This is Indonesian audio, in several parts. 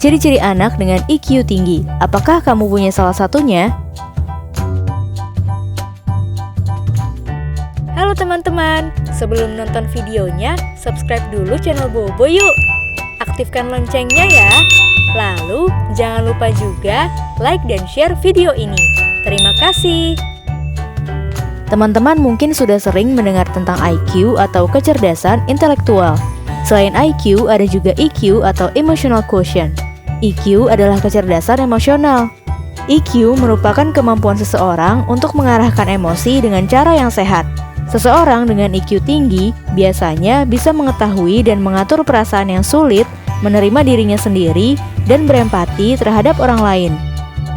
Ciri-ciri anak dengan IQ tinggi. Apakah kamu punya salah satunya? Halo teman-teman, sebelum nonton videonya, subscribe dulu channel Bobo yuk. Aktifkan loncengnya ya. Lalu, jangan lupa juga like dan share video ini. Terima kasih. Teman-teman mungkin sudah sering mendengar tentang IQ atau kecerdasan intelektual. Selain IQ, ada juga EQ atau Emotional Quotient. EQ adalah kecerdasan emosional. EQ merupakan kemampuan seseorang untuk mengarahkan emosi dengan cara yang sehat. Seseorang dengan EQ tinggi biasanya bisa mengetahui dan mengatur perasaan yang sulit, menerima dirinya sendiri, dan berempati terhadap orang lain.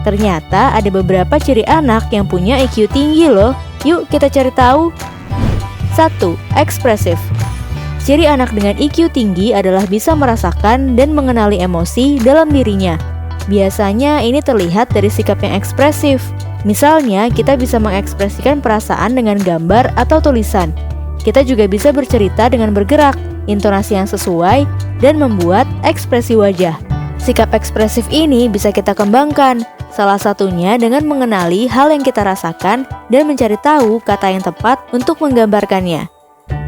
Ternyata ada beberapa ciri anak yang punya EQ tinggi loh. Yuk kita cari tahu. 1. Ekspresif. Ciri anak dengan IQ tinggi adalah bisa merasakan dan mengenali emosi dalam dirinya. Biasanya ini terlihat dari sikap yang ekspresif. Misalnya, kita bisa mengekspresikan perasaan dengan gambar atau tulisan. Kita juga bisa bercerita dengan bergerak, intonasi yang sesuai, dan membuat ekspresi wajah. Sikap ekspresif ini bisa kita kembangkan, salah satunya dengan mengenali hal yang kita rasakan dan mencari tahu kata yang tepat untuk menggambarkannya.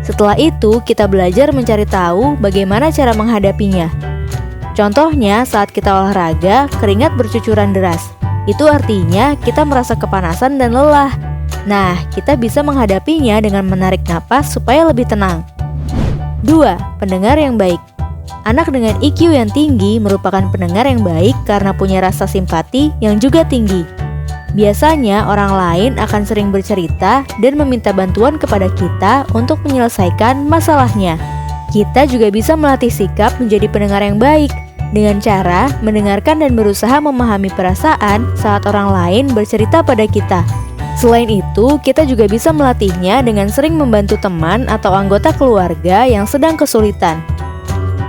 Setelah itu, kita belajar mencari tahu bagaimana cara menghadapinya. Contohnya, saat kita olahraga, keringat bercucuran deras. Itu artinya kita merasa kepanasan dan lelah. Nah, kita bisa menghadapinya dengan menarik napas supaya lebih tenang. 2. Pendengar yang baik. Anak dengan IQ yang tinggi merupakan pendengar yang baik karena punya rasa simpati yang juga tinggi. Biasanya orang lain akan sering bercerita dan meminta bantuan kepada kita untuk menyelesaikan masalahnya. Kita juga bisa melatih sikap menjadi pendengar yang baik dengan cara mendengarkan dan berusaha memahami perasaan saat orang lain bercerita pada kita. Selain itu, kita juga bisa melatihnya dengan sering membantu teman atau anggota keluarga yang sedang kesulitan.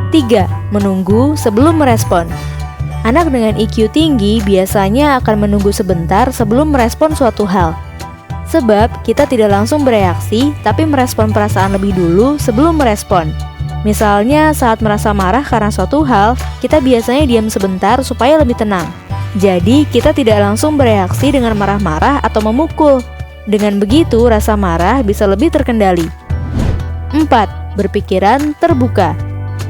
3. Menunggu sebelum merespon. Anak dengan IQ tinggi biasanya akan menunggu sebentar sebelum merespon suatu hal. Sebab kita tidak langsung bereaksi, tapi merespon perasaan lebih dulu sebelum merespon. Misalnya saat merasa marah karena suatu hal, kita biasanya diam sebentar supaya lebih tenang. Jadi kita tidak langsung bereaksi dengan marah-marah atau memukul. Dengan begitu rasa marah bisa lebih terkendali. 4. Berpikiran terbuka.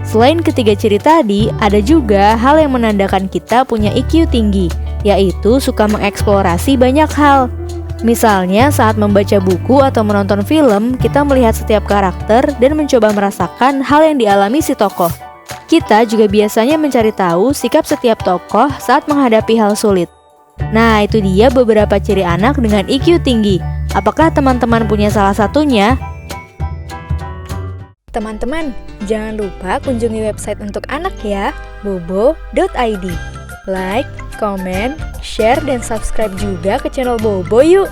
Selain ketiga ciri tadi, ada juga hal yang menandakan kita punya IQ tinggi, yaitu suka mengeksplorasi banyak hal. Misalnya saat membaca buku atau menonton film, kita melihat setiap karakter dan mencoba merasakan hal yang dialami si tokoh. Kita juga biasanya mencari tahu sikap setiap tokoh saat menghadapi hal sulit. Nah, itu dia beberapa ciri anak dengan IQ tinggi. Apakah teman-teman punya salah satunya? Teman-teman, jangan lupa kunjungi website untuk anak ya, bobo.id. Like, comment, share, dan subscribe juga ke channel Bobo yuk!